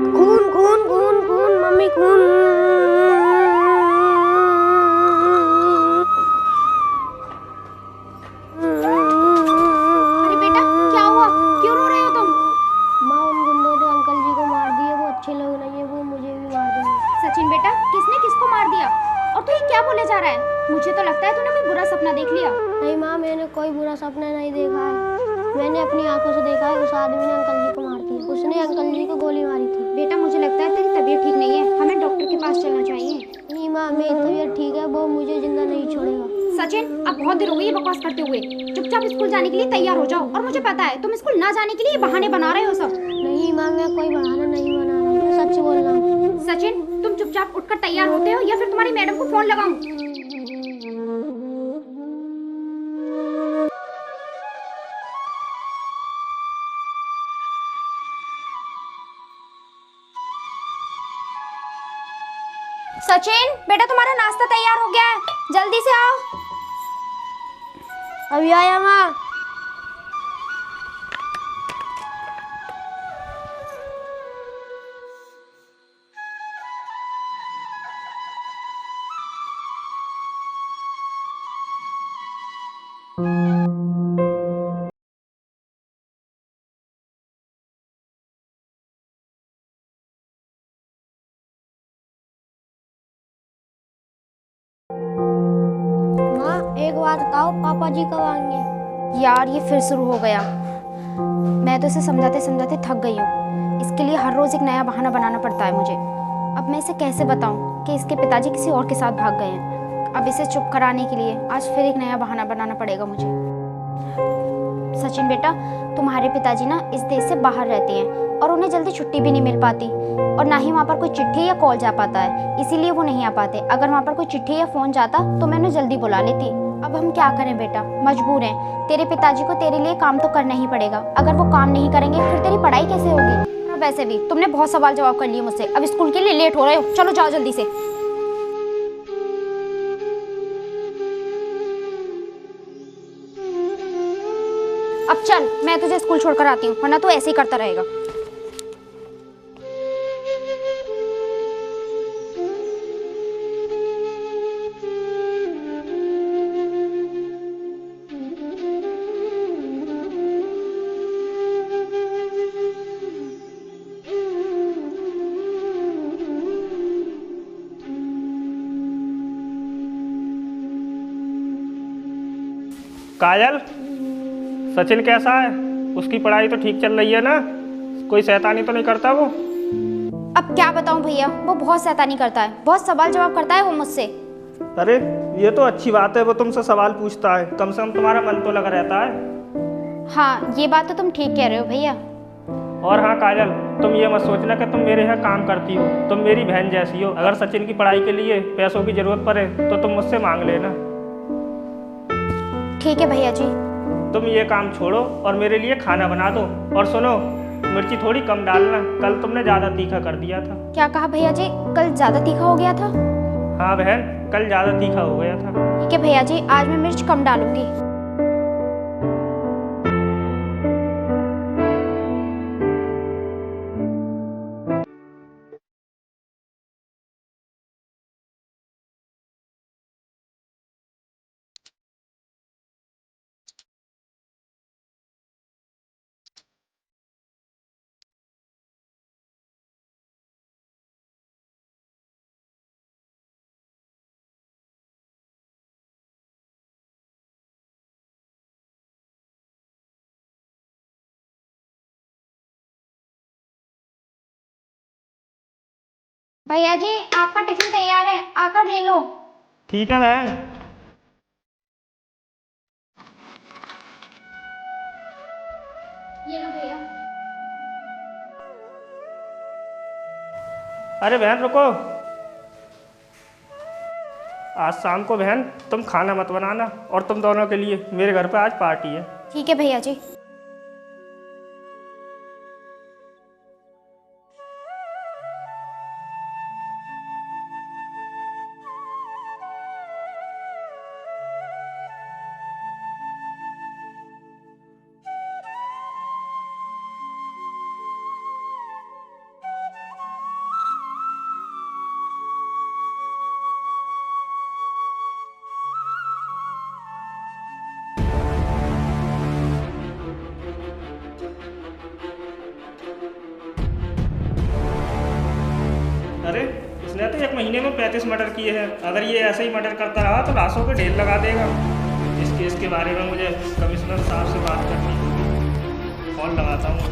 खून खून खून खून मम्मी खून। अरे बेटा, क्या हुआ? क्यों रो रहे हो तुम? माँ, उन गुंडों ने अंकल जी को मार दिया। वो अच्छे लोग नहीं है, वो मुझे भी मार देंगे। सचिन बेटा, किसने किसको मार दिया? और तू ये क्या बोले जा रहा है? मुझे तो लगता है तूने कोई बुरा सपना देख लिया। नहीं माँ, मैंने कोई बुरा सपना नहीं देखा है। मैंने अपनी आंखों से देखा है, उस आदमी ने अंकल जी को मार दिया। उसने अंकल जी को गोली मारी थी। बेटा, मुझे लगता है तेरी तबीयत ठीक नहीं है, हमें डॉक्टर के पास चलना चाहिए। नहीं माँ, मेरी तबीयत ठीक है, वो मुझे जिंदा नहीं छोड़ेगा। सचिन, अब बहुत देर हो गई है बकवास करते हुए। चुपचाप स्कूल जाने के लिए तैयार हो जाओ। और मुझे पता है तुम स्कूल ना जाने के लिए बहाने बना रहे हो सब। नहीं माँ, मैं कोई बहाना नहीं बना रहा हूँ, मैं सच बोल रहा हूँ। सचिन, तुम चुपचाप उठकर तैयार होते हो या फिर तुम्हारी मैडम को फोन लगाऊं? सचिन बेटा, तुम्हारा नाश्ता तैयार हो गया है, जल्दी से आओ। अभी आया माँ। माँ, एक बात बताओ, पापा जी कब आएंगे? यार, ये फिर शुरू हो गया। मैं तो इसे समझाते समझाते थक गई हूँ। इसके लिए हर रोज एक नया बहाना बनाना पड़ता है मुझे। अब मैं इसे कैसे बताऊँ कि इसके पिताजी किसी और के साथ भाग गए हैं। अब इसे चुप कराने के लिए आज फिर एक नया बहाना बनाना पड़ेगा मुझे। सचिन बेटा, तुम्हारे पिताजी ना इस देश से बाहर रहते हैं और उन्हें जल्दी छुट्टी भी नहीं मिल पाती, और ना ही वहाँ पर कोई चिट्ठी या कॉल जा पाता है, इसीलिए वो नहीं आ पाते। अगर वहाँ पर कोई चिट्ठी या फोन जाता तो मैं उन्हें जल्दी बुला लेती। अब हम क्या करें बेटा, मजबूर हैं। तेरे पिताजी को तेरे लिए काम तो करना ही पड़ेगा। अगर वो काम नहीं करेंगे फिर तेरी पढ़ाई कैसे होगी? और वैसे भी तुमने बहुत सवाल जवाब कर लिए मुझसे। अब स्कूल के लिए लेट हो रहे हो, चलो जाओ जल्दी से। अब चल, मैं तुझे स्कूल छोड़कर आती हूँ, वरना तू ऐसे ही करता रहेगा। काजल, सचिन कैसा है? उसकी पढ़ाई तो ठीक चल रही है ना? कोई शैतानी तो नहीं करता वो? अब क्या बताऊं भैया, वो बहुत शैतानी करता है, बहुत सवाल जवाब करता है वो मुझसे। अरे, ये तो अच्छी बात है, वो तुमसे सवाल पूछता है। कम से कम तुम्हारा मन तो लगा रहता है। हाँ, ये बात तो तुम ठीक कह रहे हो भैया। और हाँ काजल, तुम ये मत सोचना कि तुम मेरे यहाँ काम करती हो। तुम मेरी बहन जैसी हो। अगर सचिन की पढ़ाई के लिए पैसों की जरूरत पड़े तो तुम मुझसे मांग लेना। ठीक है भैया जी। तुम ये काम छोड़ो और मेरे लिए खाना बना दो। और सुनो, मिर्ची थोड़ी कम डालना, कल तुमने ज़्यादा तीखा कर दिया था। क्या कहा भैया जी? कल ज्यादा तीखा हो गया था? हाँ बहन, कल ज़्यादा तीखा हो गया था। ठीक है भैया जी, आज मैं मिर्च कम डालूंगी। भैया जी, आपका टिफिन तैयार है, आकर ले लो। ठीक है बहन। ये लो भैया। अरे बहन रुको। आज शाम को बहन तुम खाना मत बनाना, और तुम दोनों के लिए मेरे घर पे आज पार्टी है। ठीक है भैया जी। अरे उसने तो 1 महीने में 35 मर्डर किए हैं। अगर ये ऐसे ही मर्डर करता रहा तो लाशों के ढेर लगा देगा। इस केस के बारे में मुझे कमिश्नर साहब से बात करनी होगी। कॉल लगाता हूँ।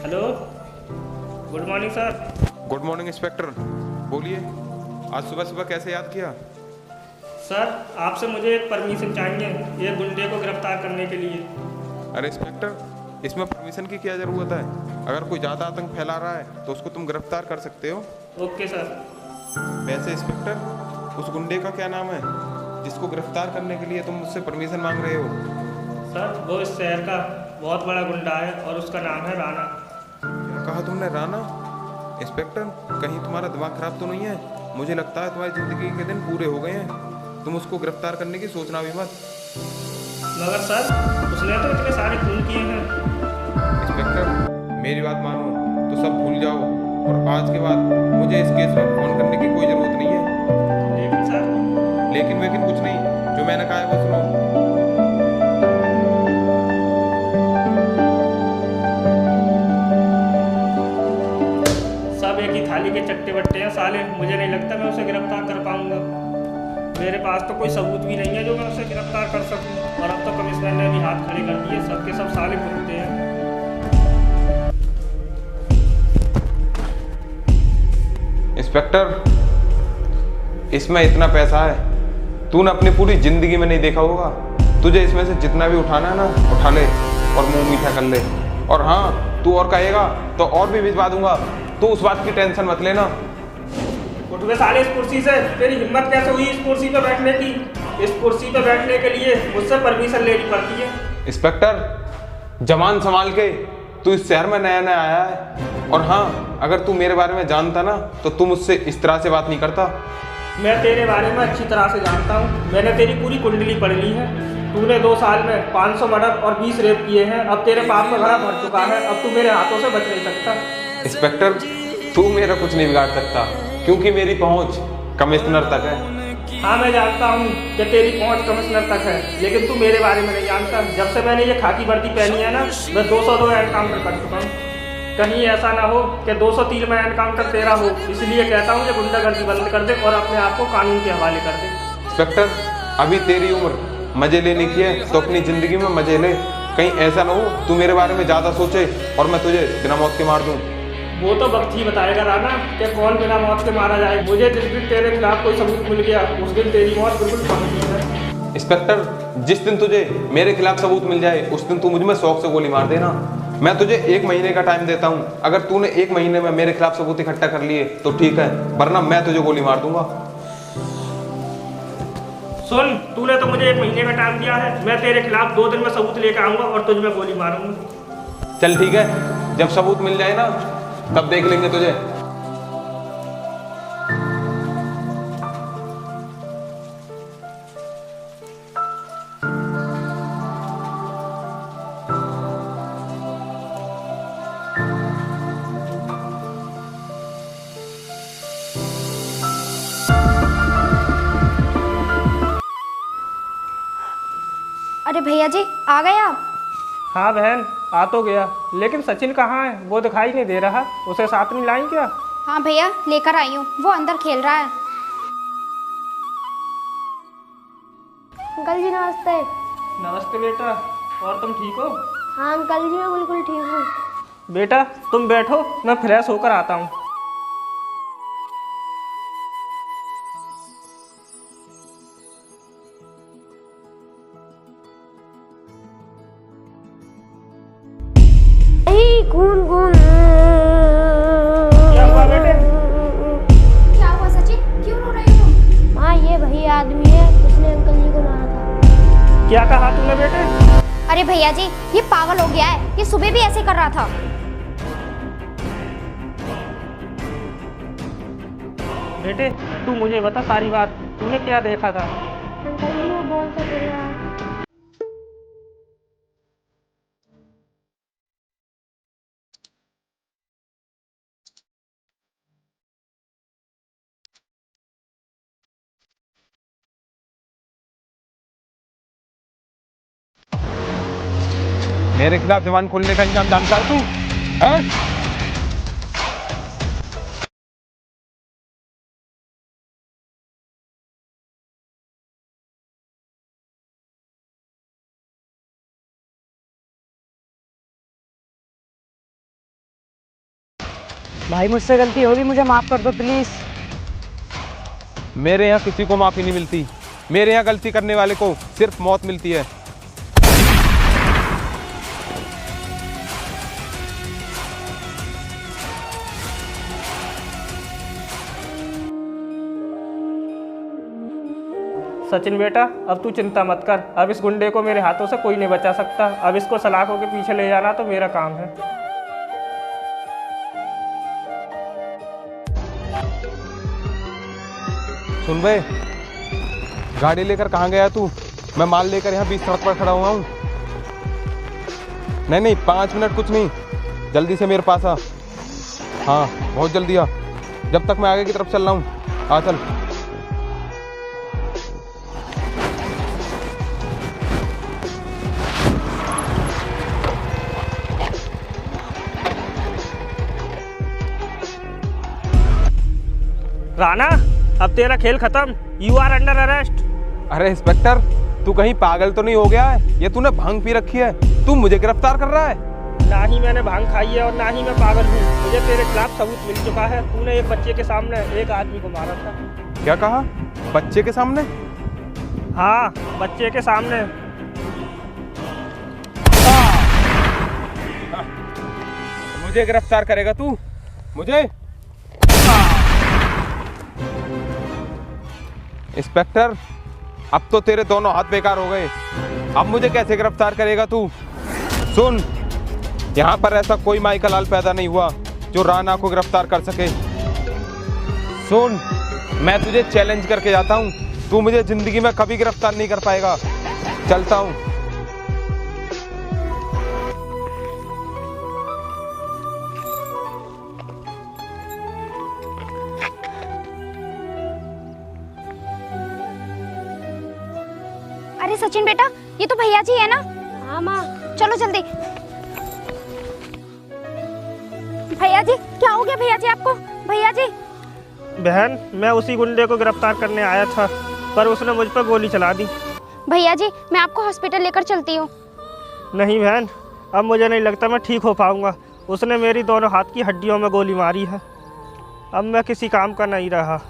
Hello, good morning sir. Good morning inspector, बोलिए आज सुबह सुबह कैसे याद किया? सर, आपसे मुझे एक परमिशन चाहिए एक गुंडे को गिरफ्तार करने के लिए। अरे इंस्पेक्टर, इसमें परमिशन की क्या ज़रूरत है? अगर कोई ज़्यादा आतंक फैला रहा है तो उसको तुम गिरफ्तार कर सकते हो। Okay sir. वैसे इंस्पेक्टर, उस गुंडे का क्या नाम है जिसको गिरफ्तार करने के लिए तुम मुझसे परमिशन मांग रहे हो? सर, वो इस शहर का बहुत बड़ा गुंडा है और उसका नाम है राणा। क्या कहा तुमने, राणा? इंस्पेक्टर, कहीं तुम्हारा दिमाग खराब तो नहीं है? मुझे लगता है तुम्हारी ज़िंदगी के दिन पूरे हो गए हैं। तुम उसको गिरफ्तार करने की सोचना भी मत। मगर सर, उसने तो इतने सारे खून किए हैं। इंस्पेक्टर, मेरी बात मानो तो सब भूल जाओ और आज के बाद मुझे इस केस में फोन करने की कोई ज़रूरत नहीं है। लेकिन सर। लेकिन कुछ नहीं, जो मैंने कहा है वो सुनो। सब एक ही थाली के चट्टे बट्टे हैं साले। मुझे नहीं लगता मैं उसे गिरफ्तार कर पाऊंगा। मेरे पास तो कोई सबूत भी नहीं है जो मैं उसे गिरफ्तार कर सकूं। और अब तो कमिश्नर ने भी हाथ खड़े कर दिए। सबके सब साले घूमते हैं। इंस्पेक्टर, इसमें इतना पैसा है, तूने अपनी पूरी जिंदगी में नहीं देखा होगा। तुझे इसमें से जितना भी उठाना है ना, उठा ले और मुंह मीठा कर ले। और हाँ, तू और कहेगा तो और भी भिजवा दूंगा। तू उस बात की टेंशन मत लेना। उठ गए साले इस कुर्सी से। तेरी हिम्मत कैसे हुई इस कुर्सी पे बैठने की? इस कुर्सी पे बैठने के लिए मुझसे परमिशन लेनी पड़ती है। इंस्पेक्टर, जवान संभाल के, तू इस शहर में नया नया आया है। और हाँ, अगर तू मेरे बारे में जानता ना तो तू मुझसे इस तरह से बात नहीं करता। मैं तेरे बारे में अच्छी तरह से जानता हूँ। मैंने तेरी पूरी कुंडली पढ़ ली है। तूने 2 साल में 500 मर्डर और 20 रेप किए हैं। अब तेरे पाप में भरा भर चुका है। अब तू मेरे हाथों से बच नहीं सकता। इंस्पेक्टर, तू मेरा कुछ नहीं बिगाड़ सकता क्योंकि मेरी पहुंच कमिश्नर तक है। हाँ, मैं जानता हूँ कि तेरी पहुँच कमिश्नर तक है, लेकिन तू मेरे बारे में नहीं जानता। जब से मैंने ये खाकी वर्दी पहनी है ना, मैं 202 एनकाउंटर कर चुका हूँ। कहीं ऐसा ना हो कि 203 में एनकाउंटर तेरा हो। इसलिए कहता हूँ कि गुंडागर्दी बंद कर दे और अपने आप को कानून के हवाले कर दे। इंस्पेक्टर, अभी तेरी उम्र मजे लेने की है तो अपनी जिंदगी में मजे ले। कहीं ऐसा ना हो तू मेरे बारे में ज्यादा सोचे और मैं तुझे बिना मौत के मार दूं। वो तो वक्त ही बताएगा राणा कि कौन बिना मौत के मारा जाए। मुझे जिस दिन तेरे खिलाफ कोई सबूत मिल गया उस दिन तेरी मौत बिल्कुल पक्की है। इंस्पेक्टर, जिस दिन तुझे मेरे खिलाफ सबूत मिल जाए उस दिन तू मुझ में शौक से गोली मार देना। मैं तुझे 1 महीने का टाइम देता हूँ। अगर तूने 1 महीने में मेरे खिलाफ सबूत इकट्ठा कर लिए तो ठीक है, वरना मैं तुझे गोली मार दूंगा। सुन, तूने तो मुझे 1 महीने का टाइम दिया है। मैं तेरे खिलाफ 2 दिन में सबूत लेकर आऊंगा और तुझ में गोली मारूंगा। चल ठीक है, जब सबूत मिल जाए ना तब देख लेंगे तुझे। अरे भैया जी, आ गए आप? हाँ बहन, आ तो गया, लेकिन सचिन कहाँ है? वो दिखाई नहीं दे रहा। उसे साथ में लाई क्या? हाँ भैया, लेकर आई हूँ। वो अंदर खेल रहा है। अंकल जी नमस्ते। नमस्ते बेटा। और तुम ठीक हो? हाँ अंकल जी, मैं बिल्कुल ठीक हूँ। बेटा तुम बैठो, मैं फ्रेश होकर आता हूँ। खून खून। क्या हुआ बेटे? क्या हुआ सचिन, क्यों रो रहे हो? हाँ, ये वही आदमी है, उसने अंकल जी को मारा था। क्या कहा तूने बेटे? अरे भैया जी, ये पागल हो गया है। ये सुबह भी ऐसे कर रहा था। बेटे तू मुझे बता सारी बात। तूने क्या देखा था? अंकल जी वो बॉल से खेल रहा है। मेरे खिलाफ जबान खोलने का इंजाम जानता है तू? हैं? भाई मुझसे गलती होगी, मुझे माफ कर दो प्लीज। मेरे यहाँ किसी को माफी नहीं मिलती। मेरे यहाँ गलती करने वाले को सिर्फ मौत मिलती है। सचिन बेटा, अब तू चिंता मत कर। अब इस गुंडे को मेरे हाथों से कोई नहीं बचा सकता। अब इसको सलाखों के पीछे ले जाना तो मेरा काम है। सुन बे, गाड़ी लेकर कहाँ गया तू? मैं माल लेकर यहाँ बीच सड़क पर खड़ा हुआ हूँ। नहीं नहीं, 5 मिनट कुछ नहीं, जल्दी से मेरे पास आ। हाँ बहुत जल्दी आ, जब तक मैं आगे की तरफ चल रहा हूँ। आ चल। राणा, अब तेरा खेल खत्म। You are under arrest. अरे इंस्पेक्टर, तू कहीं पागल तो नहीं हो गया है? ये तूने भांग पी रखी है, तू मुझे गिरफ्तार कर रहा है? ना ही मैंने भांग खाई है और ना ही मैं पागल हूँ। मुझे तेरे खिलाफ सबूत मिल चुका है। तूने एक बच्चे के सामने एक आदमी को मारा था। क्या कहा? बच्चे के सामने? हाँ, बच्चे के सामने। मुझे गिरफ्तार करेगा तू? मुझे? इंस्पेक्टर, अब तो तेरे दोनों हाथ बेकार हो गए। अब मुझे कैसे गिरफ्तार करेगा तू? सुन, यहाँ पर ऐसा कोई माइकल लाल पैदा नहीं हुआ जो राणा को गिरफ्तार कर सके। सुन, मैं तुझे चैलेंज करके जाता हूँ, तू मुझे जिंदगी में कभी गिरफ्तार नहीं कर पाएगा। चलता हूँ। अरे सचिन बेटा, ये तो भैया जी है ना? हाँ माँ। चलो जल्दी। भैया जी, क्या हो गया भैया जी आपको? भैया जी। बहन, मैं उसी गुंडे को गिरफ्तार करने आया था, पर उसने मुझ पर गोली चला दी। भैया जी, मैं आपको हॉस्पिटल लेकर चलती हूँ। नहीं बहन, अब मुझे नहीं लगता मैं ठीक हो पाऊंगा। उसने मेरी दोनों हाथ की हड्डियों में गोली मारी है। अब मैं किसी काम का नहीं रहा।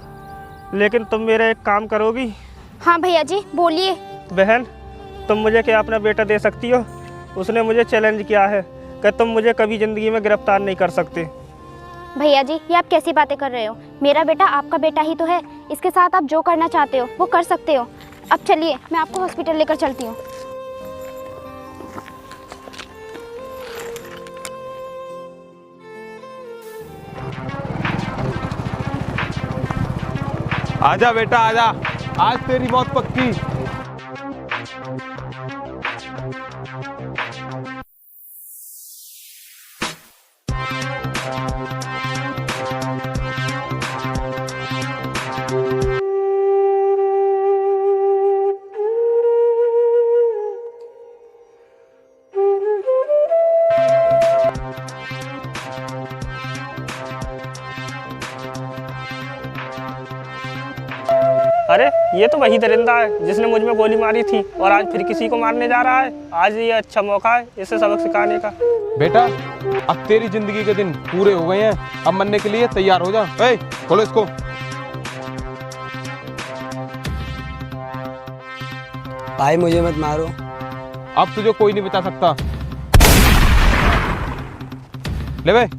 लेकिन तुम मेरा एक काम करोगी? हाँ भैया जी, बोलिए। बहन, तुम मुझे क्या अपना बेटा दे सकती हो? उसने मुझे चैलेंज किया है कि तुम मुझे कभी ज़िंदगी में गिरफ्तार नहीं कर सकते। भैया जी, ये आप कैसी बातें कर रहे हो? मेरा बेटा आपका बेटा ही तो है। इसके साथ आप जो करना चाहते हो वो कर सकते हो। अब चलिए, मैं आपको हॉस्पिटल लेकर चलती हूँ। आजा बेटा आजा, आज तेरी मौत पक्की। अरे, ये तो वही दरिंदा है जिसने मुझ में गोली मारी थी और आज फिर किसी को मारने जा रहा है। आज ये अच्छा मौका है इसे सबक सिखाने का। बेटा, अब तेरी जिंदगी के दिन पूरे हो गए हैं, अब मरने के लिए तैयार हो जा। ए, खोलो इसको। भाई मुझे मत मारो। अब तुझे कोई नहीं बचा सकता। ले बे।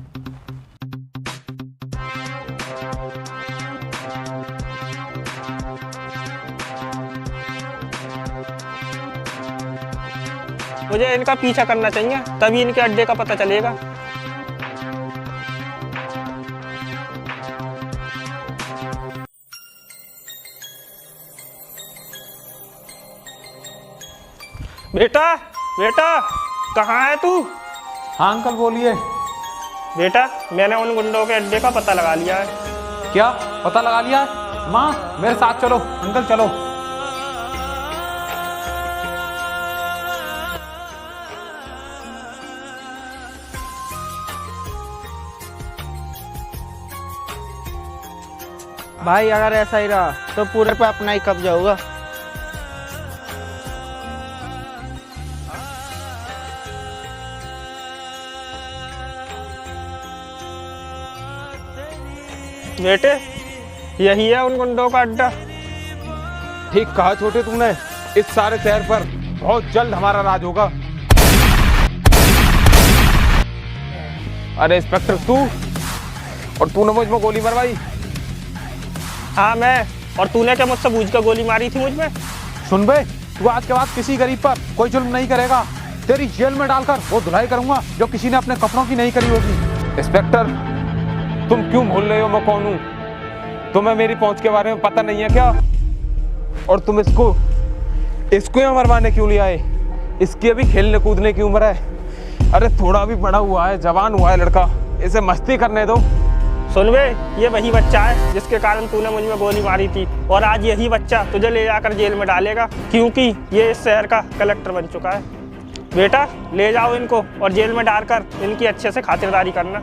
मुझे इनका पीछा करना चाहिए, तभी इनके अड्डे का पता चलेगा। बेटा, बेटा, कहाँ है तू? हाँ अंकल बोलिए। बेटा, मैंने उन गुंडों के अड्डे का पता लगा लिया है। क्या पता लगा लिया? माँ मेरे साथ चलो। अंकल चलो। भाई अगर ऐसा ही रहा तो पूरे पे अपना ही कब्जा होगा। बेटे यही है उन गुंडों का अड्डा। ठीक कहा छोटे तुमने, इस सारे शहर पर बहुत जल्द हमारा राज होगा। अरे इंस्पेक्टर तू, और तूने मुझ में गोली मरवाई? हाँ मैं, और तूने क्या मुझसे बूझ कर गोली मारी थी मुझ में? सुन बे, तू आज के बाद किसी गरीब पर कोई जुल्म नहीं करेगा। तेरी जेल में डालकर वो धुलाई करूंगा जो किसी ने अपने कपड़ों की नहीं करी होगी। इंस्पेक्टर तुम क्यों भूल रहे हो मैं कौन हूँ? तुम्हें मेरी पहुंच के बारे में पता नहीं है क्या? और तुम इसको यहाँ मरवाने क्यों ले आए? इसकी अभी खेलने कूदने की उम्र है। अरे थोड़ा भी बड़ा हुआ है, जवान हुआ है लड़का, इसे मस्ती करने दो। सुन बे, ये वही बच्चा है जिसके कारण तूने मुझ में गोली मारी थी, और आज यही बच्चा तुझे ले जाकर जेल में डालेगा, क्योंकि ये इस शहर का कलेक्टर बन चुका है। बेटा ले जाओ इनको और जेल में डालकर इनकी अच्छे से खातिरदारी करना।